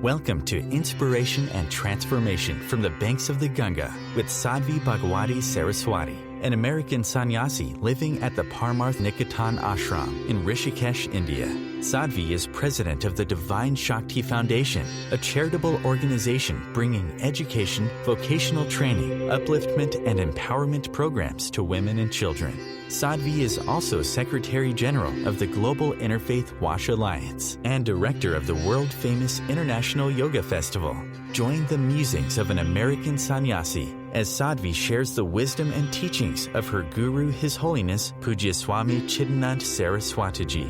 Welcome to Inspiration and Transformation from the Banks of the Ganga with Sadhvi Bhagawati Saraswati, an American sannyasi living at the Parmarth Niketan ashram in Rishikesh, India. Sadhvi is president of the Divine Shakti Foundation, a charitable organization bringing education, vocational training, upliftment, and empowerment programs to women and children. Sadhvi is also Secretary General of the Global Interfaith Wash Alliance and Director of the world-famous International Yoga Festival. Join the musings of an American sannyasi as Sadhvi shares the wisdom and teachings of her guru, His Holiness Pujya Swami Chidanand Saraswatiji.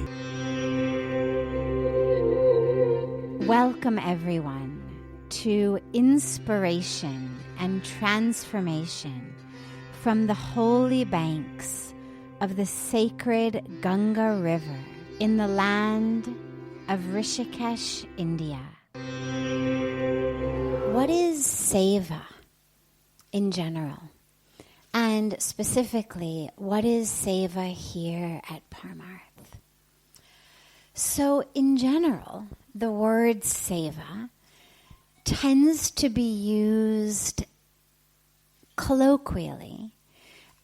Welcome, everyone, to Inspiration and Transformation from the holy banks of the sacred Ganga River in the land of Rishikesh, India. What is seva in general? And specifically, what is seva here at Parmarth? So in general, the word seva tends to be used colloquially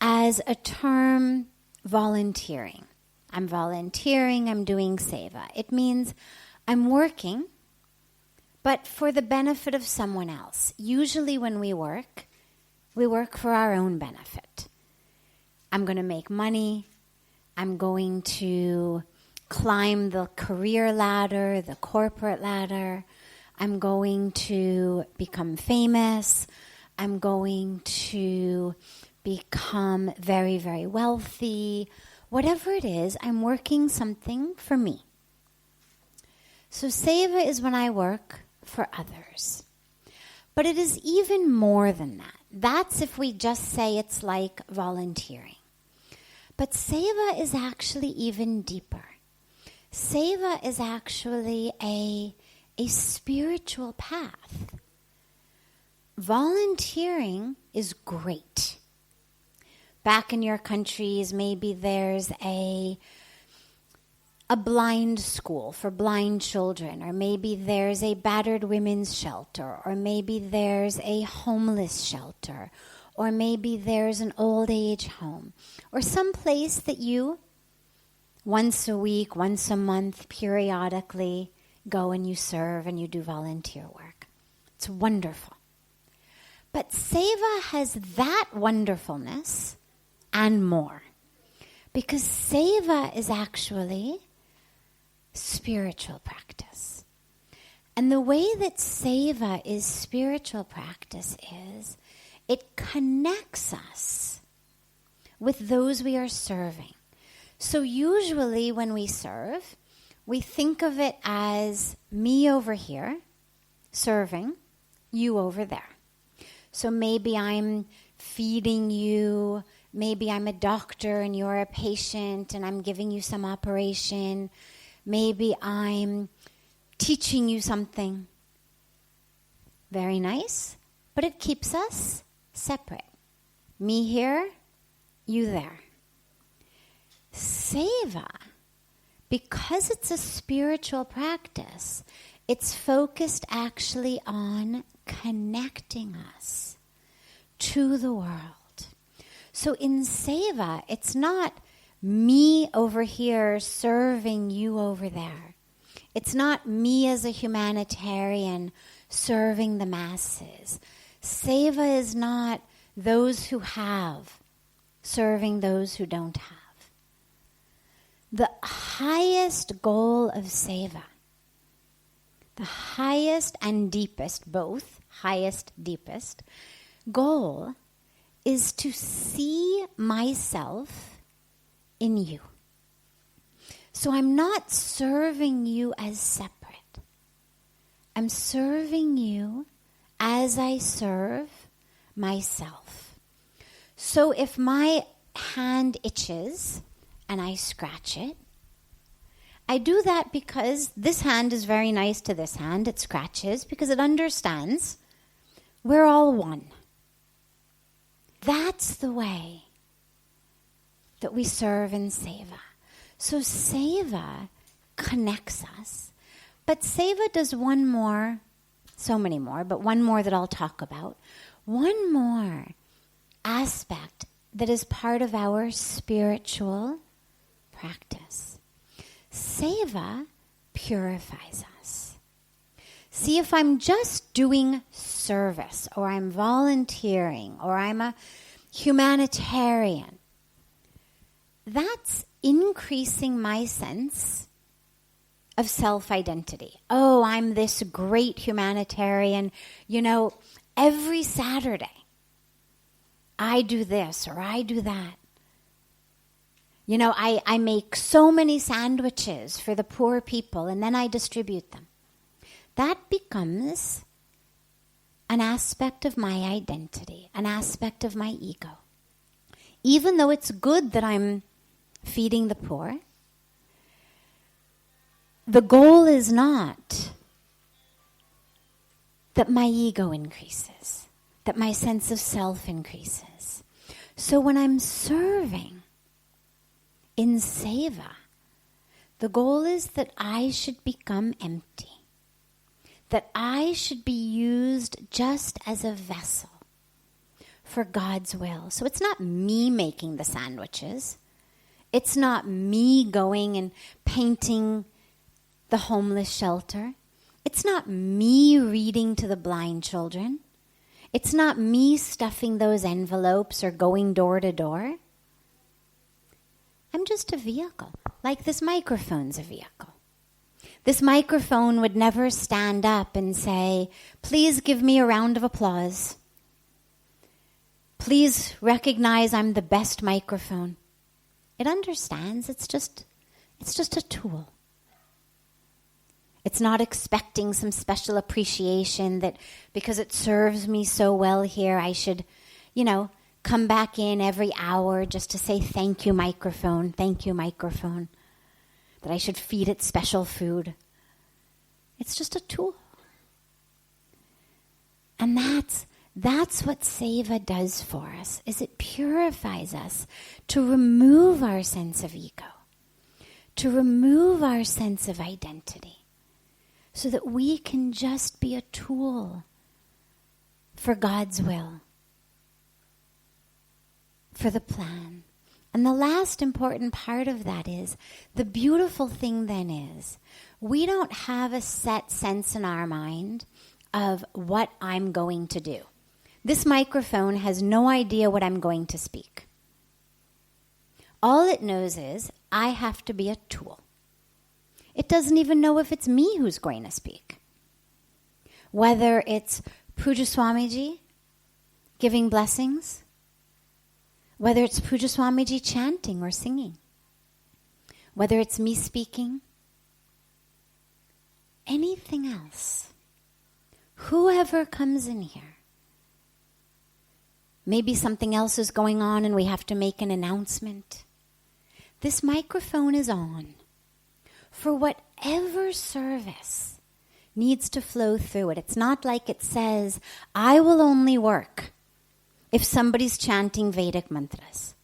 as a term volunteering. I'm volunteering, I'm doing seva. It means I'm working, but for the benefit of someone else. Usually when we work for our own benefit. I'm going to make money. I'm going to climb the career ladder, the corporate ladder. I'm going to become famous. I'm going to become very, very wealthy. Whatever it is, I'm working something for me. So seva is when I work for others. But it is even more than that. That's if we just say it's like volunteering. But seva is actually even deeper. Seva is actually a spiritual path. Volunteering is great. Back in your countries, maybe there's a blind school for blind children, or maybe there's a battered women's shelter, or maybe there's a homeless shelter, or maybe there's an old age home, or some place that you, once a week, once a month, periodically go and you serve and you do volunteer work. It's wonderful. But seva has that wonderfulness and more. Because seva is actually spiritual practice. And the way that seva is spiritual practice is it connects us with those we are serving. So usually when we serve, we think of it as me over here serving, you over there. So maybe I'm feeding you, maybe I'm a doctor and you're a patient and I'm giving you some operation. Maybe I'm teaching you something. Very nice, but it keeps us separate. Me here, you there. Seva, because it's a spiritual practice, it's focused actually on connecting us to the world. So in seva, it's not me over here serving you over there. It's not me as a humanitarian serving the masses. Seva is not those who have serving those who don't have. The highest goal of seva, the highest and deepest, both highest, deepest, goal is to see myself in you. So I'm not serving you as separate. I'm serving you as I serve myself. So if my hand itches and I scratch it, I do that because this hand is very nice to this hand. It scratches because it understands we're all one. That's the way that we serve in seva. So seva connects us, but seva does one more So many more, but one more that I'll talk about. One more aspect that is part of our spiritual practice. Seva purifies us. See, if I'm just doing service, or I'm volunteering, or I'm a humanitarian, that's increasing my sense of self-identity. Oh, I'm this great humanitarian. You know, every Saturday, I do this or I do that. You know, I make so many sandwiches for the poor people and then I distribute them. That becomes an aspect of my identity, an aspect of my ego. Even though it's good that I'm feeding the poor, the goal is not that my ego increases, that my sense of self increases. So when I'm serving in seva, the goal is that I should become empty, that I should be used just as a vessel for God's will. So it's not me making the sandwiches. It's not me going and painting the homeless shelter. It's not me reading to the blind children. It's not me stuffing those envelopes or going door to door. I'm just a vehicle, like this microphone's a vehicle. This microphone would never stand up and say, please give me a round of applause. Please recognize I'm the best microphone. It understands it's just a tool. It's not expecting some special appreciation that because it serves me so well here, I should, come back in every hour just to say thank you, microphone, that I should feed it special food. It's just a tool. And that's what seva does for us, is it purifies us to remove our sense of ego, to remove our sense of identity, so that we can just be a tool for God's will, for the plan. And the last important part of that is, the beautiful thing then is, we don't have a set sense in our mind of what I'm going to do. This microphone has no idea what I'm going to speak. All it knows is, I have to be a tool. It doesn't even know if it's me who's going to speak. Whether it's Puja Swamiji giving blessings, whether it's Puja Swamiji chanting or singing, whether it's me speaking, anything else. Whoever comes in here. Maybe something else is going on and we have to make an announcement. This microphone is on for whatever service needs to flow through it. It's not like it says, I will only work if somebody's chanting Vedic mantras.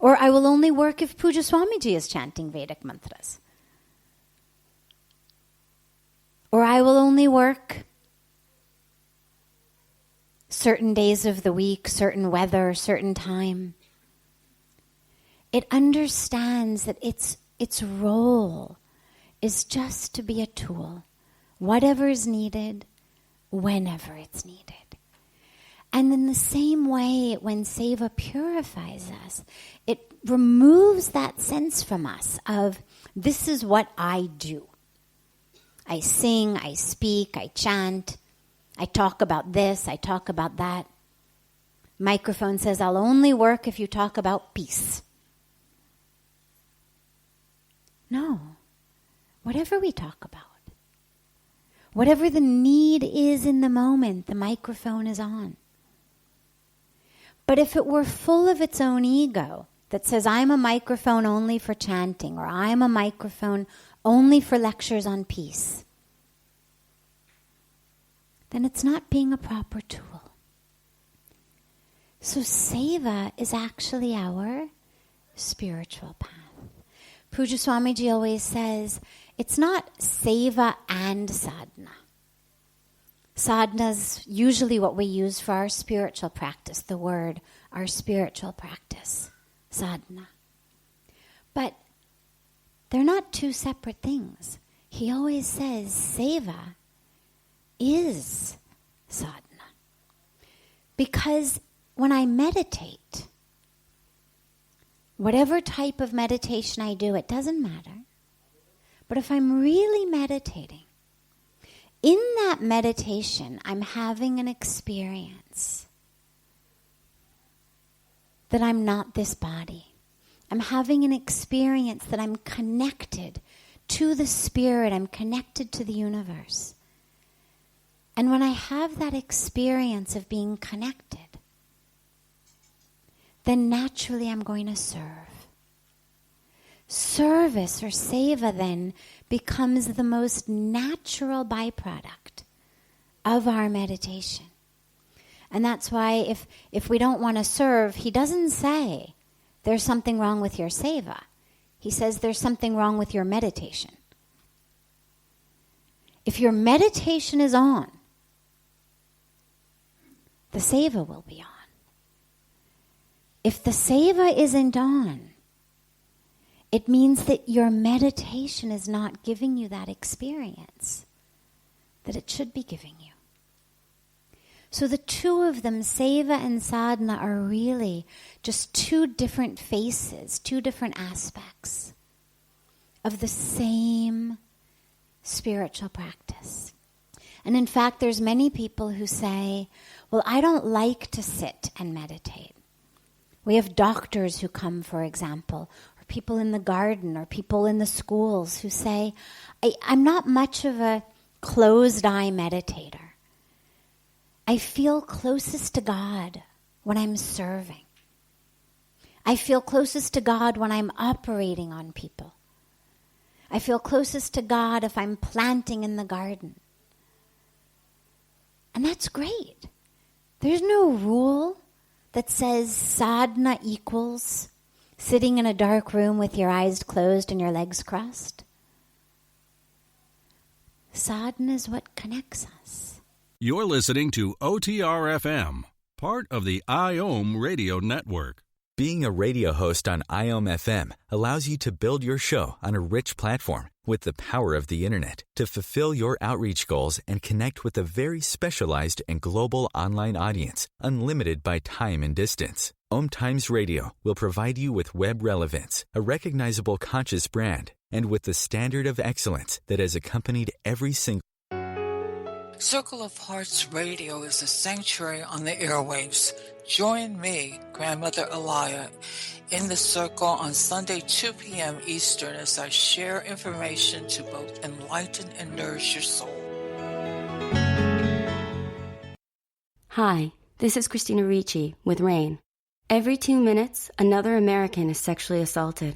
Or I will only work if Puja Swamiji is chanting Vedic mantras. Or I will only work certain days of the week, certain weather, certain time. It understands that its role is just to be a tool. Whatever is needed, whenever it's needed. And in the same way, when seva purifies us, it removes that sense from us of, this is what I do. I sing, I speak, I chant, I talk about this, I talk about that. Microphone says, I'll only work if you talk about peace. No. Whatever we talk about, whatever the need is in the moment, the microphone is on. But if it were full of its own ego that says, I'm a microphone only for chanting, or I'm a microphone only for lectures on peace, then it's not being a proper tool. So seva is actually our spiritual path. Puja Swamiji always says, it's not seva and sadhana. Sadhana's usually what we use for our spiritual practice, the word, our spiritual practice, sadhana. But they're not two separate things. He always says seva is sadhana. Because when I meditate, whatever type of meditation I do, it doesn't matter. But if I'm really meditating, in that meditation, I'm having an experience that I'm not this body. I'm having an experience that I'm connected to the spirit. I'm connected to the universe. And when I have that experience of being connected, then naturally I'm going to serve. Service or seva then becomes the most natural byproduct of our meditation. And that's why if we don't want to serve, he doesn't say there's something wrong with your seva. He says there's something wrong with your meditation. If your meditation is on, the seva will be on. If the seva isn't on, it means that your meditation is not giving you that experience that it should be giving you. So the two of them, seva and sadhana, are really just two different faces, two different aspects of the same spiritual practice. And in fact, there's many people who say, well, I don't like to sit and meditate. We have doctors who come, for example, or people in the garden, or people in the schools who say, I'm not much of a closed-eye meditator. I feel closest to God when I'm serving. I feel closest to God when I'm operating on people. I feel closest to God if I'm planting in the garden. And that's great. There's no rule that says sadhana equals sitting in a dark room with your eyes closed and your legs crossed. Sadhana is what connects us. You're listening to OTR-FM, part of the IOM radio network. Being a radio host on IOM FM allows you to build your show on a rich platform with the power of the internet to fulfill your outreach goals and connect with a very specialized and global online audience, unlimited by time and distance. OMTimes Radio will provide you with web relevance, a recognizable conscious brand, and with the standard of excellence that has accompanied every single Circle of Hearts Radio is a sanctuary on the airwaves. Join me, Grandmother Alaya, in the circle on Sunday 2 p.m. Eastern as I share information to both enlighten and nourish your soul. Hi, this is Christina Ricci with RAIN. Every 2 minutes, another American is sexually assaulted.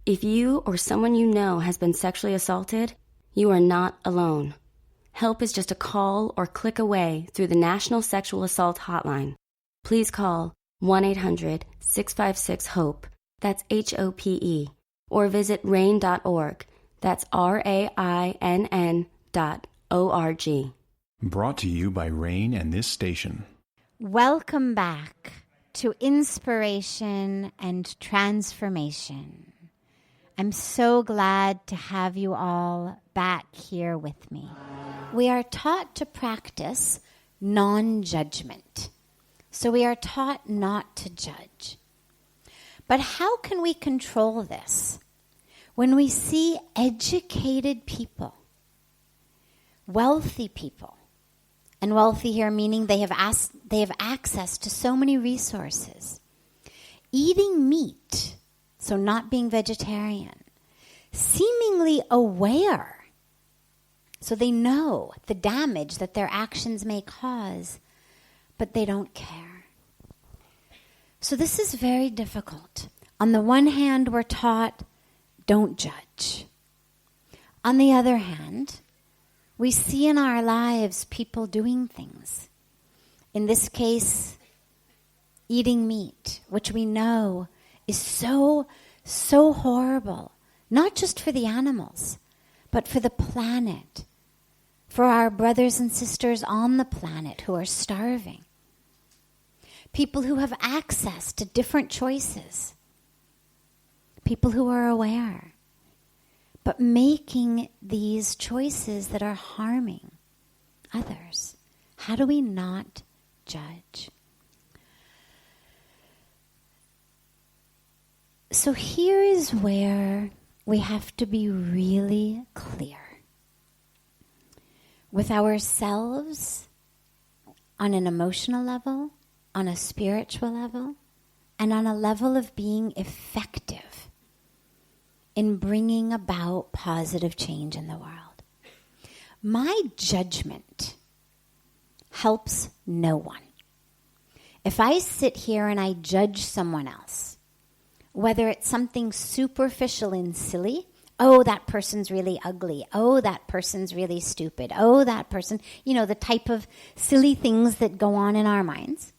If you or someone you know has been sexually assaulted, you are not alone. Help is just a call or click away through the National Sexual Assault Hotline. Please call 1-800-656-HOPE, that's HOPE, or visit rain.org, that's RAINN.org. Brought to you by RAIN and this station. Welcome back to Inspiration and Transformation. I'm so glad to have you all back here with me. We are taught to practice non-judgment. So we are taught not to judge. But how can we control this when we see educated people, wealthy people, and wealthy here meaning they have access to so many resources, eating meat, so not being vegetarian, seemingly aware, so they know the damage that their actions may cause, but they don't care. So this is very difficult. On the one hand, we're taught, don't judge. On the other hand, we see in our lives people doing things. In this case, eating meat, which we know is so horrible, not just for the animals, but for the planet, for our brothers and sisters on the planet who are starving, people who have access to different choices, people who are aware, but making these choices that are harming others. How do we not judge? So here is where we have to be really clear with ourselves on an emotional level, on a spiritual level, and on a level of being effective in bringing about positive change in the world. My judgment helps no one. If I sit here and I judge someone else, whether it's something superficial and silly, oh, that person's really ugly, oh, that person's really stupid, oh, that person, the type of silly things that go on in our minds,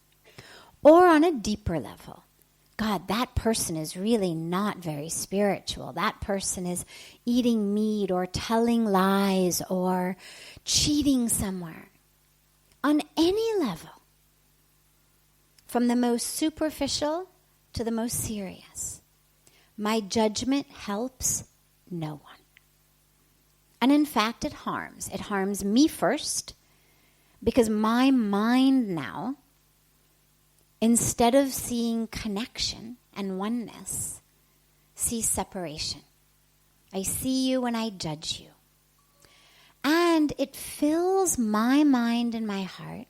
or on a deeper level, God, that person is really not very spiritual. That person is eating meat or telling lies or cheating somewhere. On any level, from the most superficial to the most serious, my judgment helps no one. And in fact, it harms. It harms me first, because my mind now, instead of seeing connection and oneness, sees separation. I see you and I judge you. And it fills my mind and my heart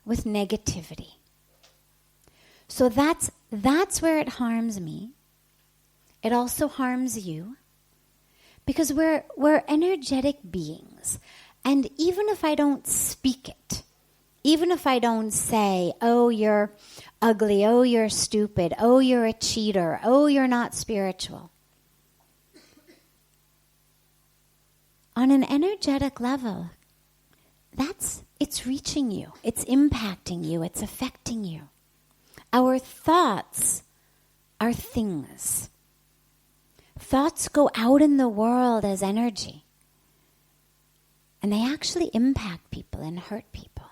with negativity. So that's where it harms me. It also harms you, because we're energetic beings. And even if I don't speak it, even if I don't say, oh, you're ugly, oh, you're stupid, oh, you're a cheater, oh, you're not spiritual. On an energetic level, it's reaching you, it's impacting you, it's affecting you. Our thoughts are things. Thoughts go out in the world as energy, and they actually impact people and hurt people.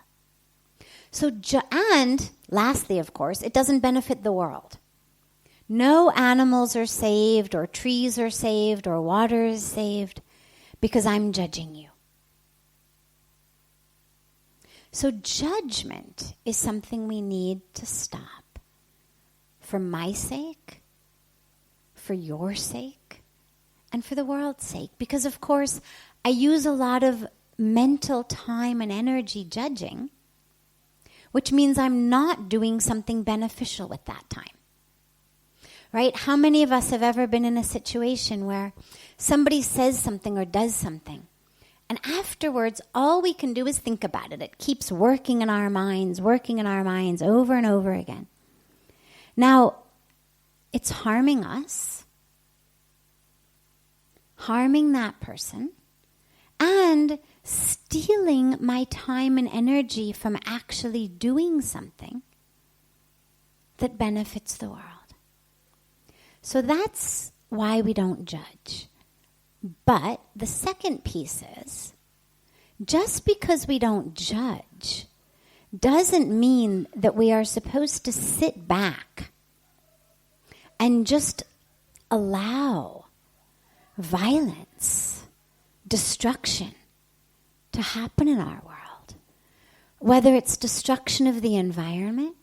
So, and lastly, of course, it doesn't benefit the world. No animals are saved, or trees are saved, or water is saved, because I'm judging you. So judgment is something we need to stop, for my sake, for your sake, and for the world's sake. Because, of course, I use a lot of mental time and energy judging, which means I'm not doing something beneficial with that time. Right? How many of us have ever been in a situation where somebody says something or does something, and afterwards all we can do is think about it. It keeps working in our minds over and over again. Now, it's harming us, harming that person, and stealing my time and energy from actually doing something that benefits the world. So that's why we don't judge. But the second piece is, just because we don't judge doesn't mean that we are supposed to sit back and just allow violence, destruction to happen in our world. Whether it's destruction of the environment,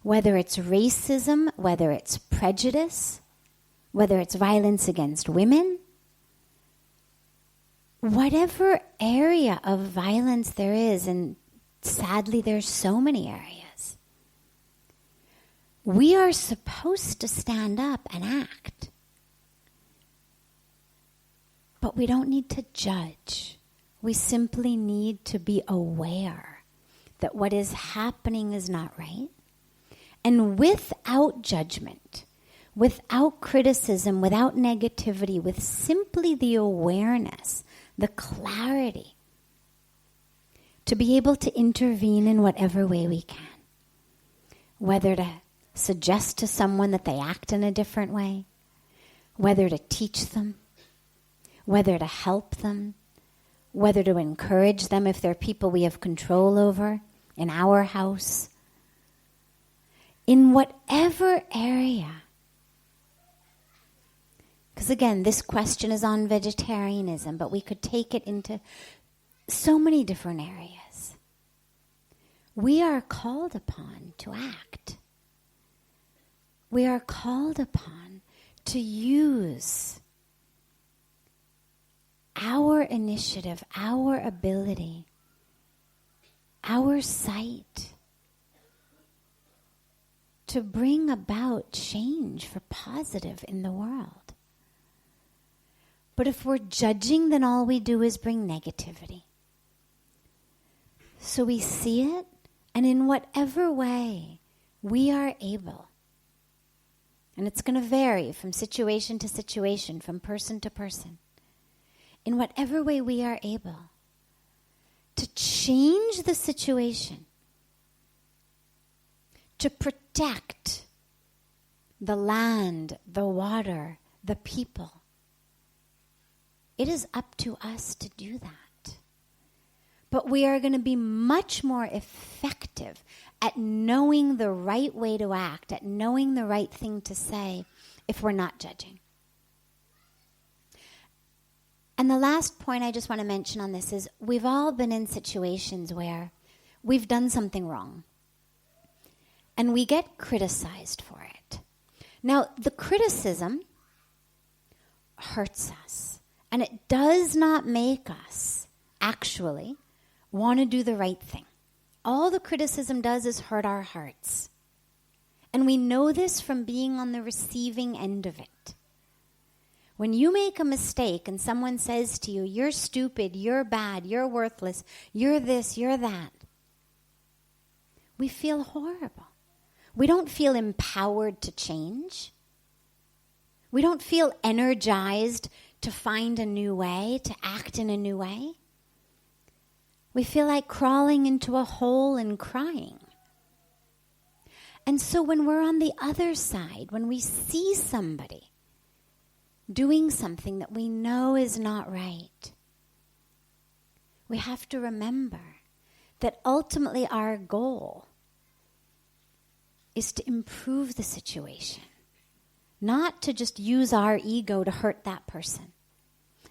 whether it's racism, whether it's prejudice, whether it's violence against women, whatever area of violence there is, and sadly there's so many areas, we are supposed to stand up and act. But we don't need to judge. We simply need to be aware that what is happening is not right. And without judgment, without criticism, without negativity, with simply the awareness, the clarity, to be able to intervene in whatever way we can. Whether to suggest to someone that they act in a different way, whether to teach them, whether to help them, whether to encourage them if they're people we have control over in our house. In whatever area. Because again, this question is on vegetarianism, but we could take it into so many different areas. We are called upon to act. We are called upon to use our initiative, our ability, our sight to bring about change for positive in the world. But if we're judging, then all we do is bring negativity. So we see it, and in whatever way we are able, and it's going to vary from situation to situation, from person to person, in whatever way we are able to change the situation, to protect the land, the water, the people, it is up to us to do that. But we are going to be much more effective at knowing the right way to act, at knowing the right thing to say, if we're not judging. And the last point I just want to mention on this is we've all been in situations where we've done something wrong and we get criticized for it. Now, the criticism hurts us, and it does not make us actually want to do the right thing. All the criticism does is hurt our hearts. And we know this from being on the receiving end of it. When you make a mistake and someone says to you, you're stupid, you're bad, you're worthless, you're this, you're that, we feel horrible. We don't feel empowered to change. We don't feel energized to find a new way, to act in a new way. We feel like crawling into a hole and crying. And so when we're on the other side, when we see somebody doing something that we know is not right, we have to remember that ultimately our goal is to improve the situation, not to just use our ego to hurt that person,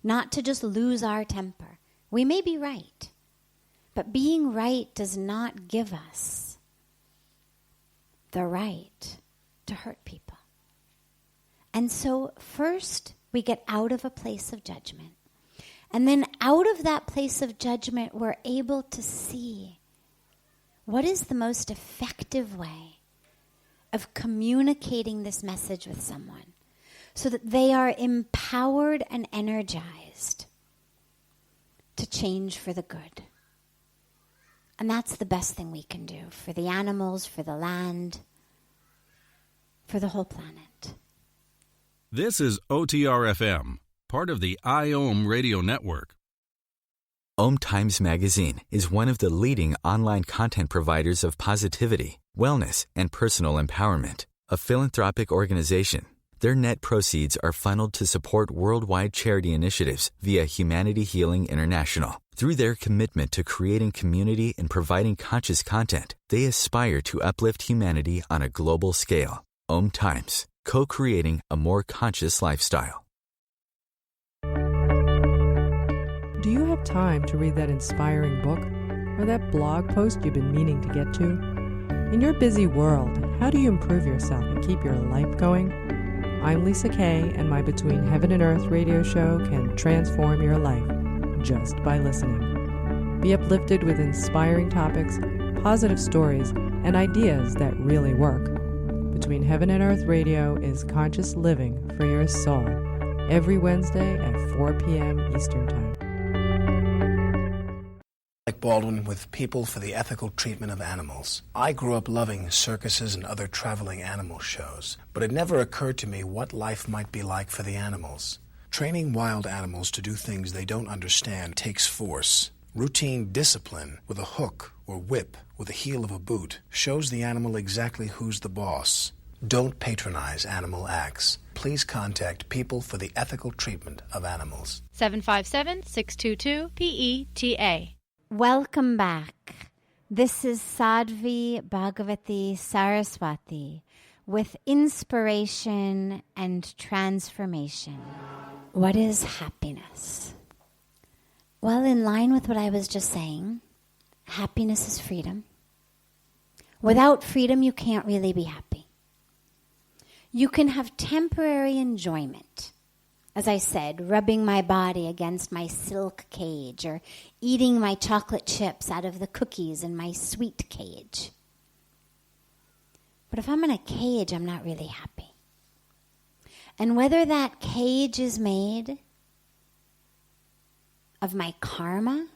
not to just lose our temper. We may be right, but being right does not give us the right to hurt people. And so first we get out of a place of judgment. And then out of that place of judgment, we're able to see what is the most effective way of communicating this message with someone so that they are empowered and energized to change for the good. And that's the best thing we can do for the animals, for the land, for the whole planet. This is OTR-FM, part of the IOM radio network. OMTimes Magazine is one of the leading online content providers of positivity, wellness, and personal empowerment. A philanthropic organization, their net proceeds are funneled to support worldwide charity initiatives via Humanity Healing International. Through their commitment to creating community and providing conscious content, they aspire to uplift humanity on a global scale. OMTimes, co-creating a more conscious lifestyle. Do you have time to read that inspiring book or that blog post you've been meaning to get to? In your busy world, how do you improve yourself and keep your life going? I'm Lisa Kay, and my Between Heaven and Earth radio show can transform your life just by listening. Be uplifted with inspiring topics, positive stories, and ideas that really work. Between Heaven and Earth Radio is conscious living for your soul, every Wednesday at 4 p.m. Eastern Time. Baldwin with People for the Ethical Treatment of Animals. I grew up loving circuses and other traveling animal shows, but it never occurred to me what life might be like for the animals. Training wild animals to do things they don't understand takes force. Routine discipline with a hook or whip with the heel of a boot shows the animal exactly who's the boss. Don't patronize animal acts. Please contact People for the Ethical Treatment of Animals. 757-622-PETA. Welcome back. This is Sadhvi Bhagawati Saraswati with inspiration and transformation. What is happiness? Well, in line with what I was just saying, happiness is freedom. Without freedom, you can't really be happy. You can have temporary enjoyment. As I said, rubbing my body against my silk cage or eating my chocolate chips out of the cookies in my sweet cage. But if I'm in a cage, I'm not really happy. And whether that cage is made of my karma,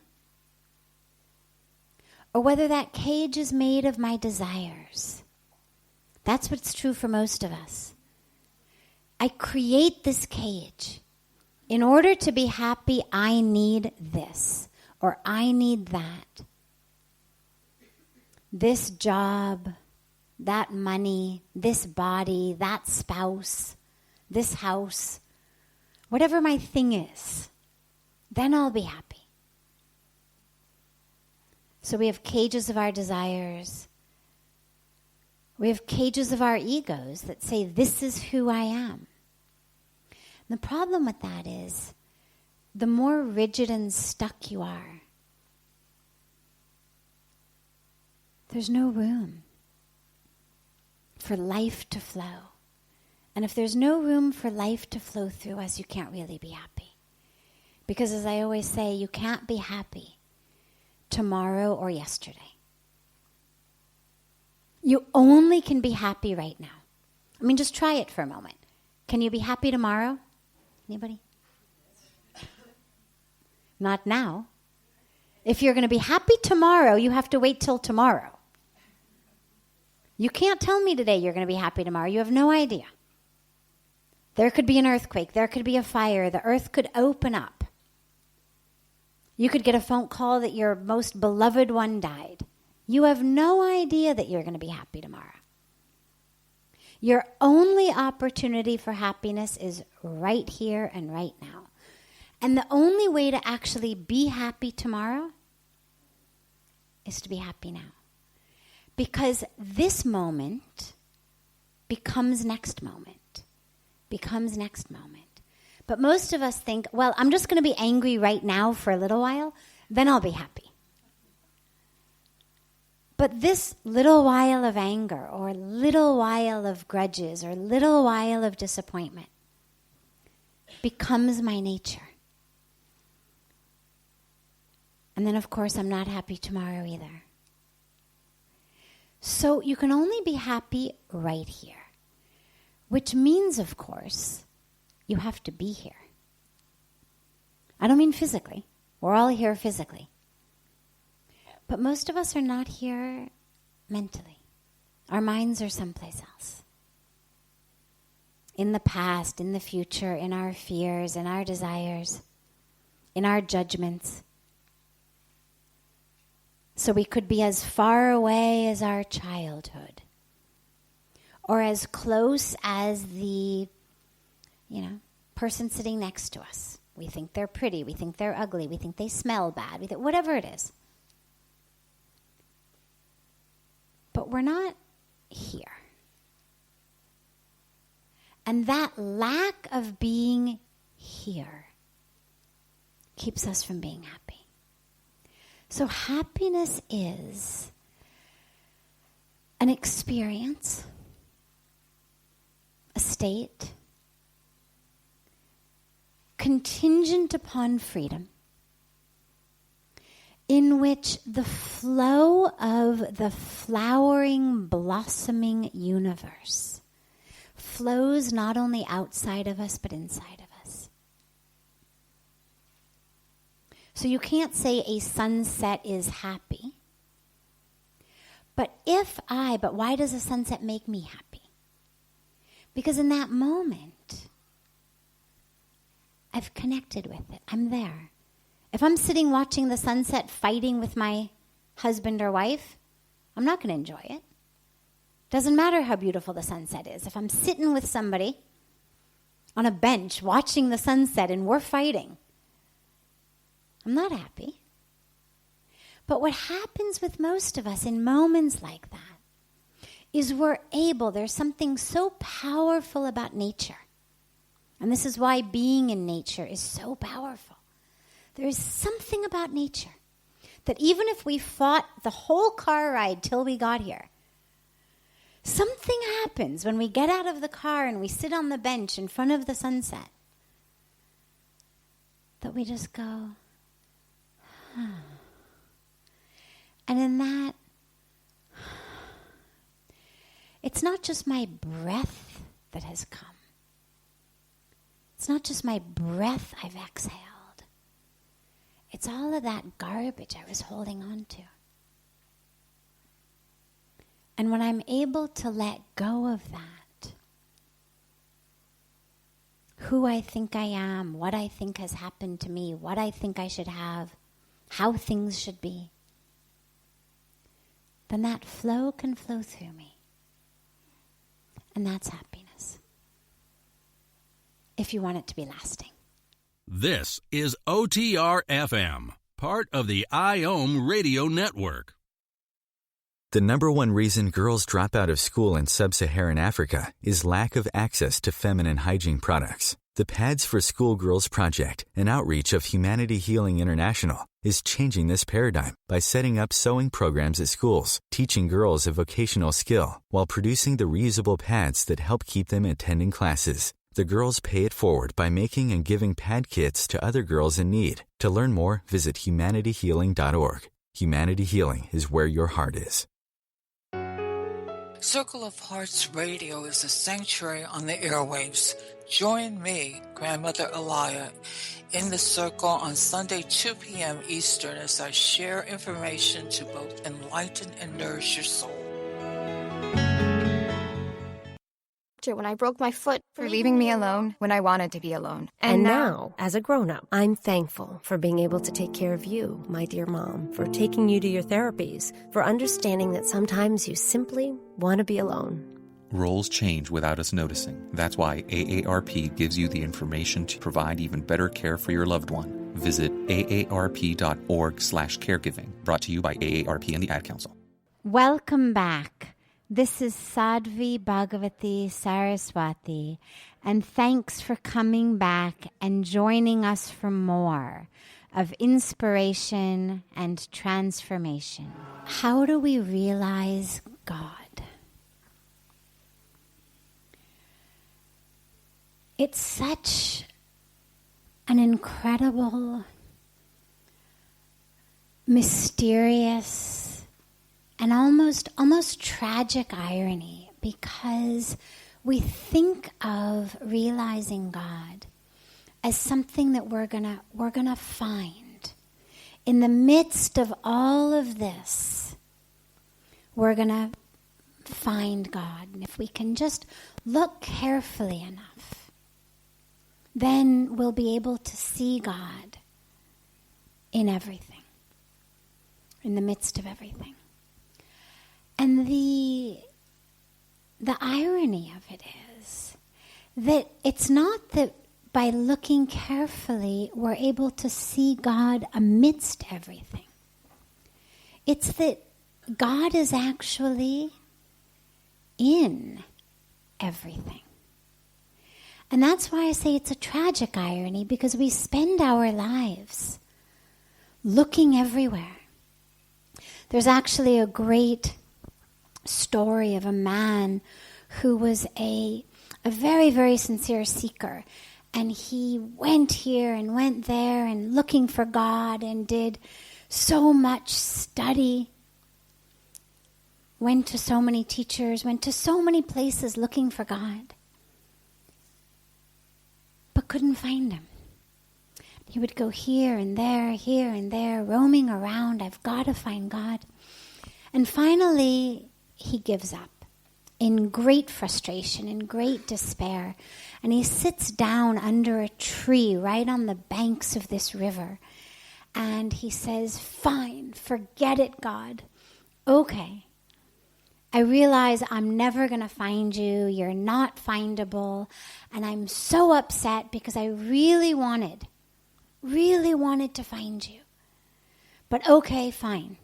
or whether that cage is made of my desires, that's what's true for most of us. I create this cage. In order to be happy, I need this, or I need that. This job, that money, this body, that spouse, this house, whatever my thing is, then I'll be happy. So we have cages of our desires. We have cages of our egos that say, this is who I am. And the problem with that is, the more rigid and stuck you are, there's no room for life to flow. And if there's no room for life to flow through us, you can't really be happy. Because as I always say, you can't be happy tomorrow or yesterday. You only can be happy right now. I mean, just try it for a moment. Can you be happy tomorrow? Anybody? Not now. If you're going to be happy tomorrow, you have to wait till tomorrow. You can't tell me today you're going to be happy tomorrow. You have no idea. There could be an earthquake. There could be a fire. The earth could open up. You could get a phone call that your most beloved one died. You have no idea that you're going to be happy tomorrow. Your only opportunity for happiness is right here and right now. And the only way to actually be happy tomorrow is to be happy now. Because this moment becomes next moment, becomes next moment. But most of us think, well, I'm just going to be angry right now for a little while, then I'll be happy. But this little while of anger, or little while of grudges, or little while of disappointment becomes my nature. And then, of course, I'm not happy tomorrow either. So you can only be happy right here. Which means, of course, you have to be here. I don't mean physically. We're all here physically. But most of us are not here mentally. Our minds are someplace else. In the past, in the future, in our fears, in our desires, in our judgments. So we could be as far away as our childhood, or as close as the, person sitting next to us. We think they're pretty, we think they're ugly, we think they smell bad, whatever it is. But we're not here. And that lack of being here keeps us from being happy. So happiness is an experience, a state, contingent upon freedom, in which the flow of the flowering, blossoming universe flows not only outside of us, but inside of us. So you can't say a sunset is happy. But why does a sunset make me happy? Because in that moment, I've connected with it. I'm there. If I'm sitting watching the sunset fighting with my husband or wife, I'm not going to enjoy it. Doesn't matter how beautiful the sunset is. If I'm sitting with somebody on a bench watching the sunset and we're fighting, I'm not happy. But what happens with most of us in moments like that is there's something so powerful about nature. And this is why being in nature is so powerful. There is something about nature that even if we fought the whole car ride till we got here, something happens when we get out of the car and we sit on the bench in front of the sunset that we just go, and in that, it's not just my breath that has come. It's not just my breath I've exhaled. It's all of that garbage I was holding on to. And when I'm able to let go of that, who I think I am, what I think has happened to me, what I think I should have, how things should be, then that flow can flow through me. And that's happiness. If you want it to be lasting. This is OTR-FM, part of the IOM radio network. The number one reason girls drop out of school in sub-Saharan Africa is lack of access to feminine hygiene products. The Pads for Schoolgirls Project, an outreach of Humanity Healing International, is changing this paradigm by setting up sewing programs at schools, teaching girls a vocational skill, while producing the reusable pads that help keep them attending classes. The girls pay it forward by making and giving pad kits to other girls in need. To learn more, visit humanityhealing.org. Humanity Healing is where your heart is. Circle of Hearts Radio is a sanctuary on the airwaves. Join me, Grandmother Alaya, in the circle on Sunday 2 p.m. Eastern as I share information to both enlighten and nourish your soul. When I broke my foot, for leaving me alone when I wanted to be alone. And now, as a grown-up, I'm thankful for being able to take care of you, my dear mom, for taking you to your therapies, for understanding that sometimes you simply want to be alone. Roles change without us noticing. That's why AARP gives you the information to provide even better care for your loved one. Visit aarp.org/caregiving. Brought to you by AARP and the Ad Council. Welcome back. This is Sadhvi Bhagawati Saraswati, and thanks for coming back and joining us for more of inspiration and transformation. How do we realize God? It's such an incredible, mysterious, and almost tragic irony, because we think of realizing God as something that we're gonna find. In the midst of all of this, we're gonna find God. And if we can just look carefully enough, then we'll be able to see God in everything, in the midst of everything. And the irony of it is that it's not that by looking carefully we're able to see God amidst everything. It's that God is actually in everything. And that's why I say it's a tragic irony, because we spend our lives looking everywhere. There's actually a great story of a man who was a very, very sincere seeker. And he went here and went there and looking for God and did so much study. Went to so many teachers, went to so many places looking for God. But couldn't find him. He would go here and there, roaming around. I've got to find God. And finally, he gives up in great frustration, in great despair. And he sits down under a tree right on the banks of this river. And he says, "Fine, forget it, God. Okay." I realize I'm never going to find you. You're not findable. And I'm so upset because I really wanted to find you. But okay, fine.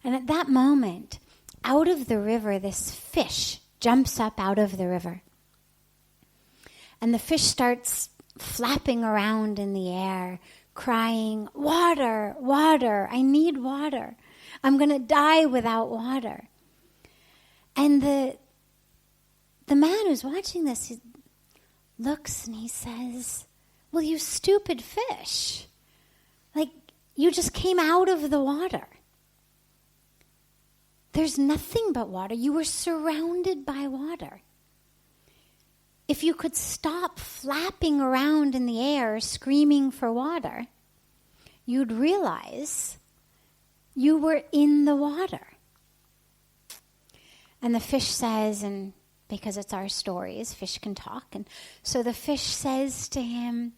And at that moment, out of the river, this fish jumps up out of the river. And the fish starts flapping around in the air, crying, "Water, water, I need water. I'm going to die without water." And the man who's watching this, he looks and he says, "Well, you stupid fish. Like, you just came out of the water. There's nothing but water. You were surrounded by water. If you could stop flapping around in the air screaming for water, you'd realize you were in the water." And the fish says, and because it's our stories, fish can talk, and so the fish says to him,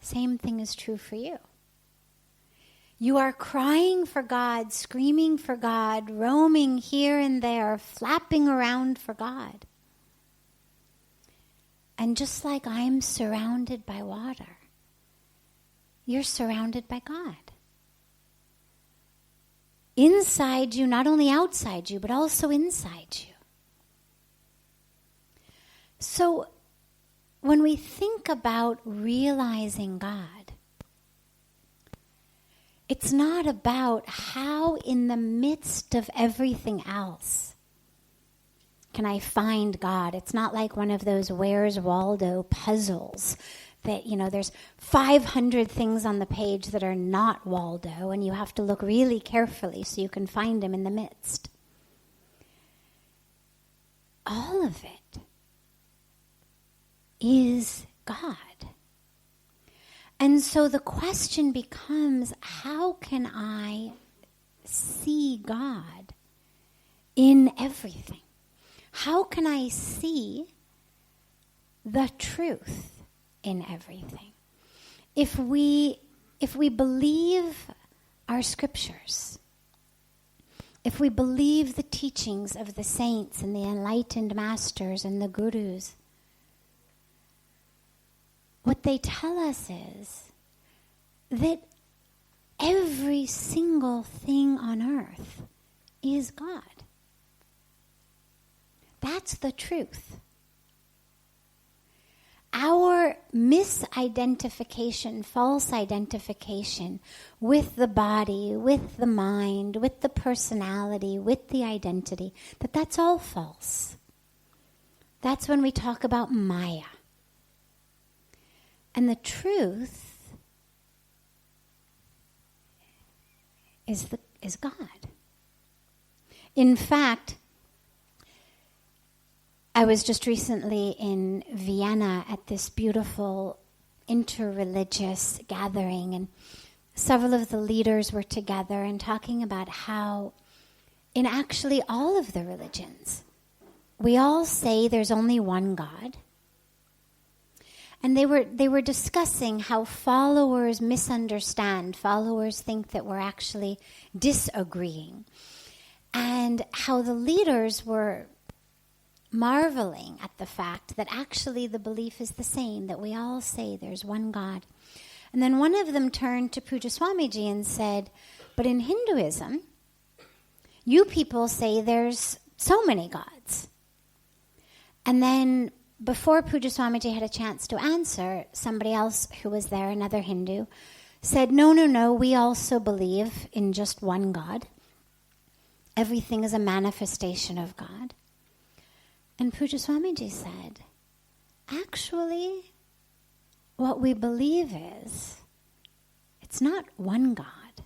same thing is true for you. You are crying for God, screaming for God, roaming here and there, flapping around for God. And just like I'm surrounded by water, you're surrounded by God. Inside you, not only outside you, but also inside you. So when we think about realizing God, it's not about how in the midst of everything else can I find God. It's not like one of those Where's Waldo puzzles that, there's 500 things on the page that are not Waldo, and you have to look really carefully so you can find him in the midst. All of it is God. And so the question becomes, how can I see God in everything? How can I see the truth in everything? If we believe our scriptures, if we believe the teachings of the saints and the enlightened masters and the gurus, what they tell us is that every single thing on earth is God. That's the truth. Our misidentification, false identification with the body, with the mind, with the personality, with the identity, that's all false. That's when we talk about Maya. And the truth is God. In fact, I was just recently in Vienna at this beautiful interreligious gathering, and several of the leaders were together and talking about how in actually all of the religions, we all say there's only one God. And they were discussing how followers misunderstand. Followers think that we're actually disagreeing. And how the leaders were marveling at the fact that actually the belief is the same, that we all say there's one God. And then one of them turned to Pujya Swamiji and said, "But in Hinduism, you people say there's so many gods." And then before Pujya Swamiji had a chance to answer, somebody else who was there, another Hindu, said, No, we also believe in just one God. Everything is a manifestation of God. And Pujya Swamiji said, actually, what we believe is, it's not one God,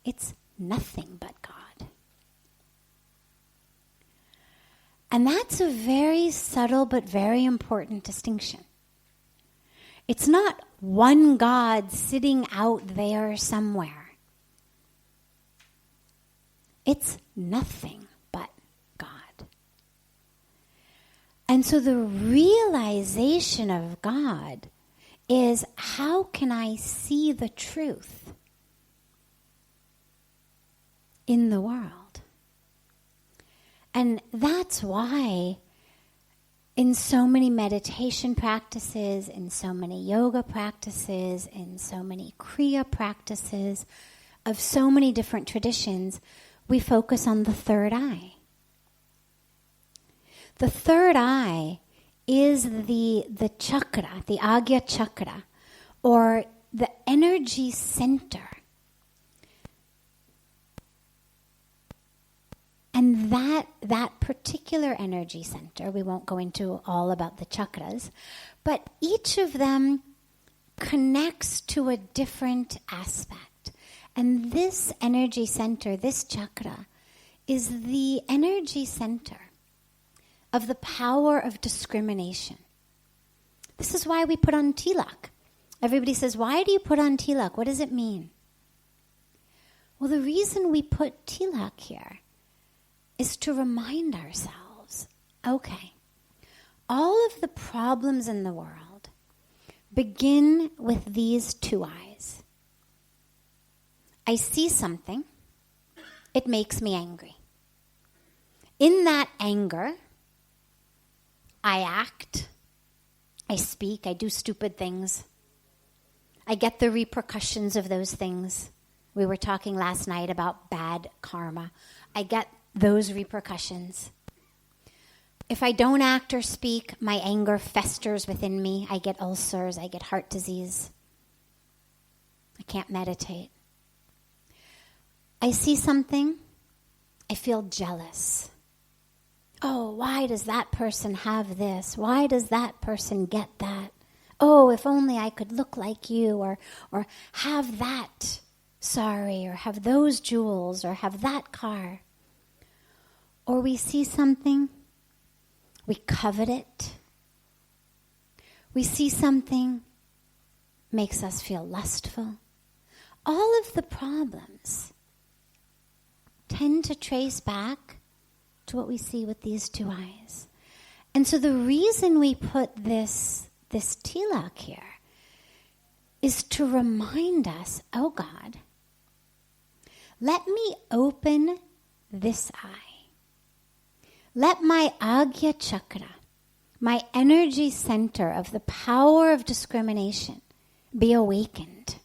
it's nothing but God. And that's a very subtle but very important distinction. It's not one God sitting out there somewhere. It's nothing but God. And so the realization of God is, how can I see the truth in the world. And that's why in so many meditation practices, in so many yoga practices, in so many Kriya practices of so many different traditions, we focus on the third eye. The third eye is the chakra, the Agya chakra, or the energy center. And that particular energy center, we won't go into all about the chakras, but each of them connects to a different aspect. And this energy center, this chakra, is the energy center of the power of discrimination. This is why we put on tilak. Everybody says, why do you put on tilak? What does it mean? Well, the reason we put tilak here is to remind ourselves, okay, all of the problems in the world begin with these two eyes. I see something, it makes me angry. In that anger, I act, I speak, I do stupid things. I get the repercussions of those things. We were talking last night about bad karma. I get those repercussions. If I don't act or speak, my anger festers within me. I get ulcers, I get heart disease. I can't meditate. I see something, I feel jealous. Oh, why does that person have this? Why does that person get that? Oh, if only I could look like you, or have that sari, or have those jewels, or have that car. Or we see something, we covet it. We see something, makes us feel lustful. All of the problems tend to trace back to what we see with these two eyes. And so the reason we put this tilak here is to remind us, oh God, let me open this eye. Let my Agya chakra, my energy center of the power of discrimination, be awakened.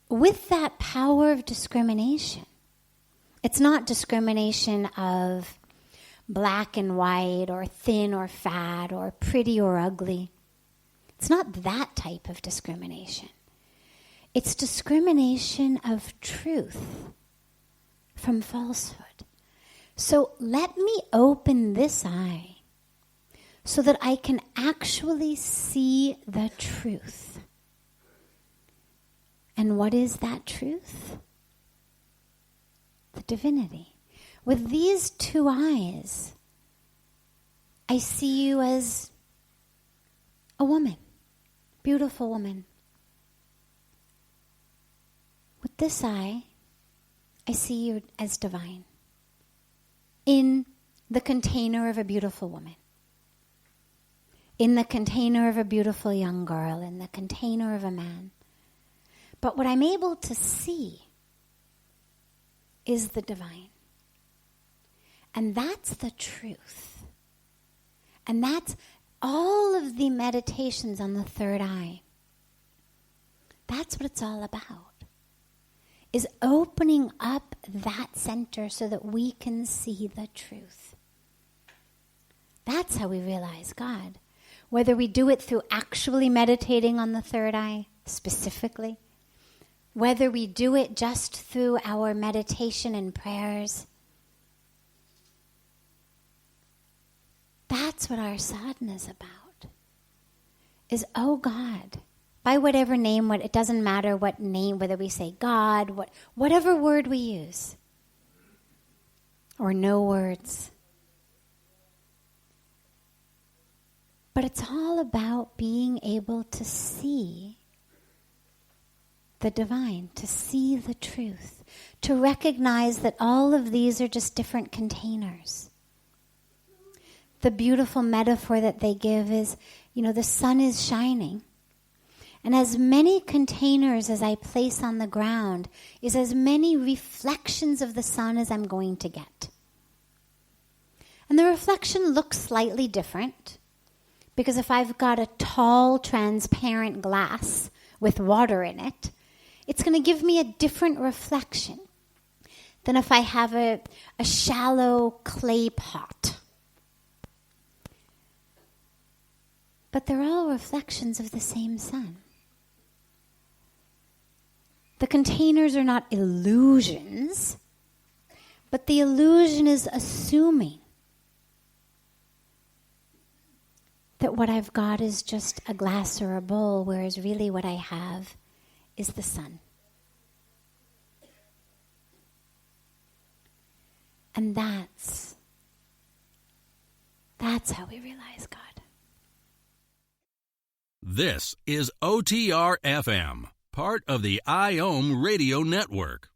With that power of discrimination, it's not discrimination of black and white, or thin or fat, or pretty or ugly. It's not that type of discrimination. It's discrimination of truth from falsehood. So let me open this eye so that I can actually see the truth. And what is that truth? The divinity. With these two eyes, I see you as a woman, beautiful woman. With this eye, I see you as divine, in the container of a beautiful woman, in the container of a beautiful young girl, in the container of a man. But what I'm able to see is the divine. And that's the truth. And that's all of the meditations on the third eye. That's what it's all about. Is opening up that center so that we can see the truth. That's how we realize God. Whether we do it through actually meditating on the third eye specifically, whether we do it just through our meditation and prayers, that's what our sadhana is about. Is, oh God, by whatever name, it doesn't matter what name, whether we say God, whatever word we use, or no words. But it's all about being able to see the divine, to see the truth, to recognize that all of these are just different containers. The beautiful metaphor that they give is, the sun is shining, And as many containers as I place on the ground is as many reflections of the sun as I'm going to get. And the reflection looks slightly different because if I've got a tall, transparent glass with water in it, it's going to give me a different reflection than if I have a shallow clay pot. But they're all reflections of the same sun. The containers are not illusions, but the illusion is assuming that what I've got is just a glass or a bowl, whereas really what I have is the sun. And that's how we realize God. This is OTR FM, part of the IOM radio network.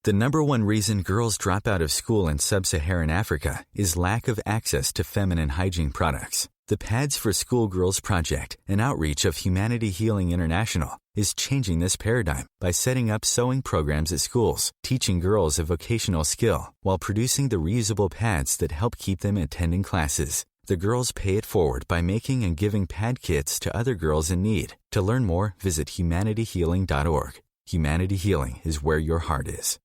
The number one reason girls drop out of school in sub-Saharan Africa is lack of access to feminine hygiene products. The Pads for Schoolgirls Project, an outreach of Humanity Healing International, is changing this paradigm by setting up sewing programs at schools, teaching girls a vocational skill, while producing the reusable pads that help keep them attending classes. The girls pay it forward by making and giving pad kits to other girls in need. To learn more, visit humanityhealing.org. Humanity Healing is where your heart is.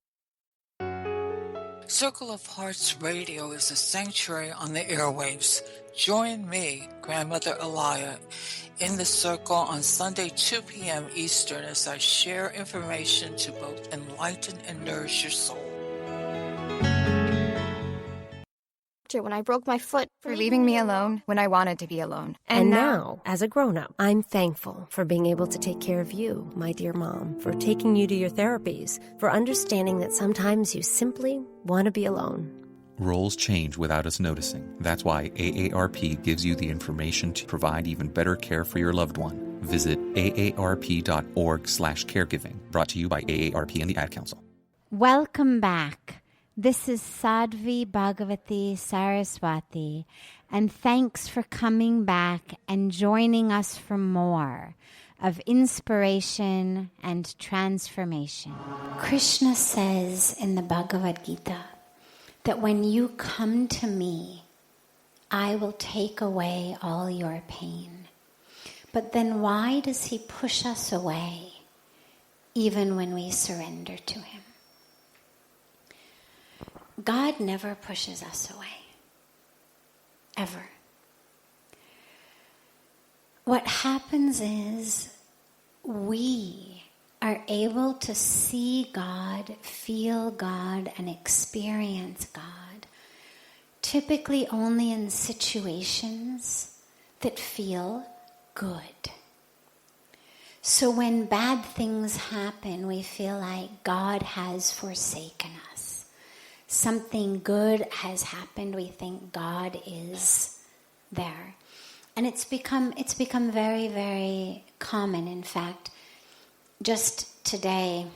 Circle of Hearts Radio is a sanctuary on the airwaves. Join me, Grandmother Elia, in the circle on Sunday 2 p.m. Eastern as I share information to both enlighten and nourish your soul. When I broke my foot, for leaving me alone when I wanted to be alone. And now, as a grown-up, I'm thankful for being able to take care of you, my dear mom, for taking you to your therapies, for understanding that sometimes you simply want to be alone. Roles change without us noticing. That's why AARP gives you the information to provide even better care for your loved one. Visit aarp.org/caregiving. Brought to you by AARP and the Ad Council. Welcome back. This is Sadhvi Bhagawati Saraswati, and thanks for coming back and joining us for more of inspiration and transformation. Krishna says in the Bhagavad Gita that when you come to me, I will take away all your pain. But then why does he push us away even when we surrender to him? God never pushes us away, ever. What happens is we are able to see God, feel God, and experience God, typically only in situations that feel good. So when bad things happen, we feel like God has forsaken us. Something good has happened, we think God is there. And it's become very, very common. In fact, just today,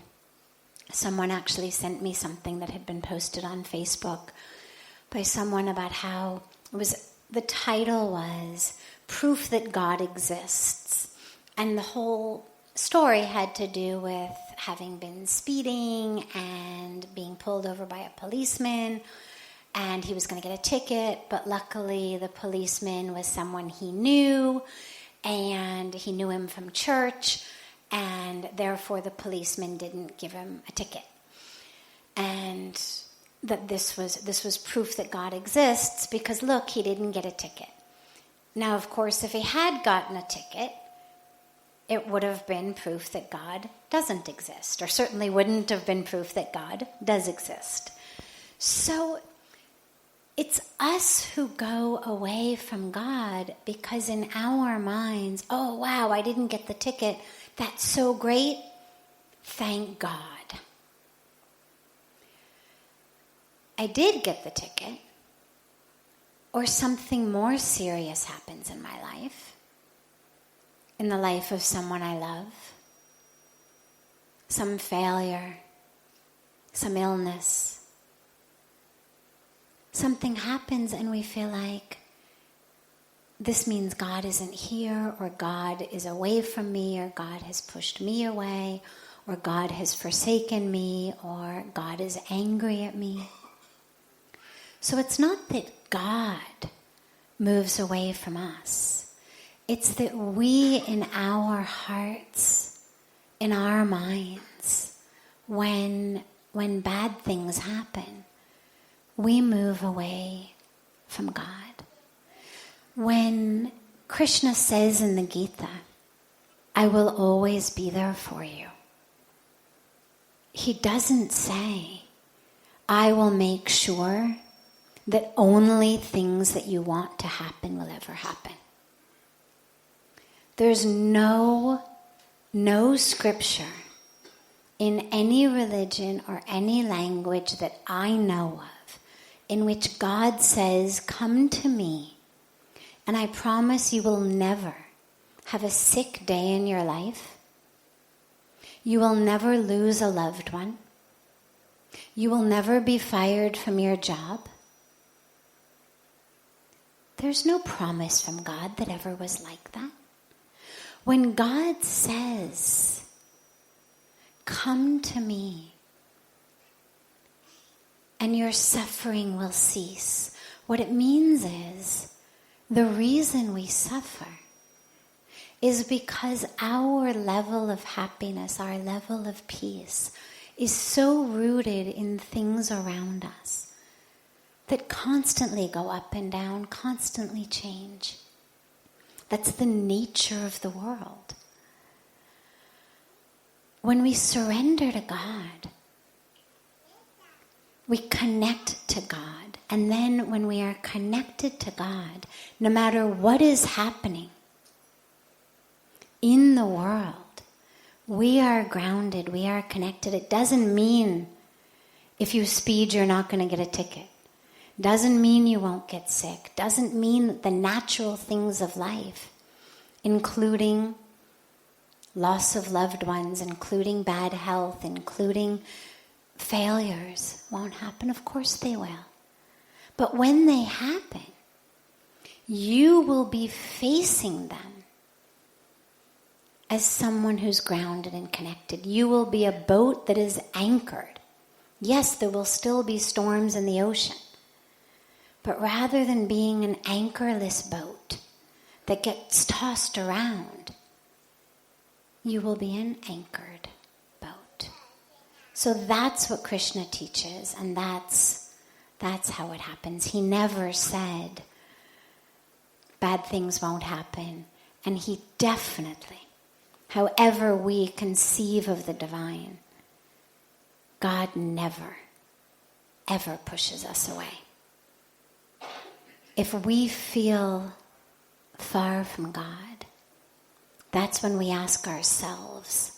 someone actually sent me something that had been posted on Facebook by someone about how the title was Proof That God Exists. And the whole story had to do with having been speeding and being pulled over by a policeman, and he was going to get a ticket, but luckily the policeman was someone he knew, and he knew him from church, and therefore the policeman didn't give him a ticket. And that this was proof that God exists because, look, he didn't get a ticket. Now, of course, if he had gotten a ticket, it would have been proof that God doesn't exist, or certainly wouldn't have been proof that God does exist. So it's us who go away from God because in our minds, oh wow, I didn't get the ticket. That's so great. Thank God. I did get the ticket, or something more serious happens in my life. In the life of someone I love, some failure, some illness. Something happens and we feel like, this means God isn't here, or God is away from me, or God has pushed me away, or God has forsaken me, or God is angry at me. So it's not that God moves away from us. It's that we in our hearts, in our minds, when bad things happen, we move away from God. When Krishna says in the Gita, I will always be there for you, he doesn't say, I will make sure that only things that you want to happen will ever happen. There's no scripture in any religion or any language that I know of in which God says, come to me, and I promise you will never have a sick day in your life. You will never lose a loved one. You will never be fired from your job. There's no promise from God that ever was like that. When God says, come to me, and your suffering will cease, what it means is, the reason we suffer is because our level of happiness, our level of peace, is so rooted in things around us that constantly go up and down, constantly change. That's the nature of the world. When we surrender to God, we connect to God. And then when we are connected to God, no matter what is happening in the world, we are grounded, we are connected. It doesn't mean if you speed, you're not going to get a ticket. Doesn't mean you won't get sick. Doesn't mean the natural things of life, including loss of loved ones, including bad health, including failures, won't happen. Of course they will. But when they happen, you will be facing them as someone who's grounded and connected. You will be a boat that is anchored. Yes, there will still be storms in the ocean. But rather than being an anchorless boat that gets tossed around, you will be an anchored boat. So that's what Krishna teaches, and that's how it happens. He never said bad things won't happen, and he definitely, however we conceive of the divine, God never, ever pushes us away. If we feel far from God, that's when we ask ourselves,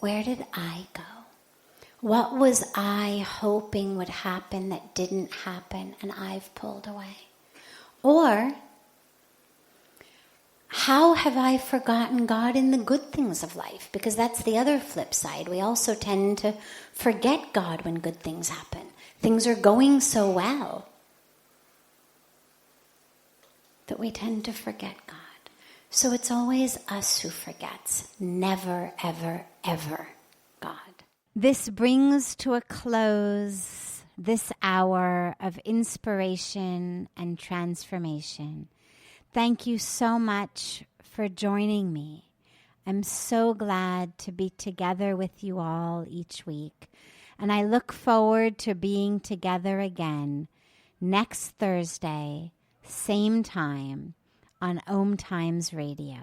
where did I go? What was I hoping would happen that didn't happen and I've pulled away? Or, how have I forgotten God in the good things of life? Because that's the other flip side. We also tend to forget God when good things happen. Things are going so well that we tend to forget God. So it's always us who forgets, never, ever, ever God. This brings to a close this hour of inspiration and transformation. Thank you so much for joining me. I'm so glad to be together with you all each week. And I look forward to being together again next Thursday, same time, on OMTimes Radio.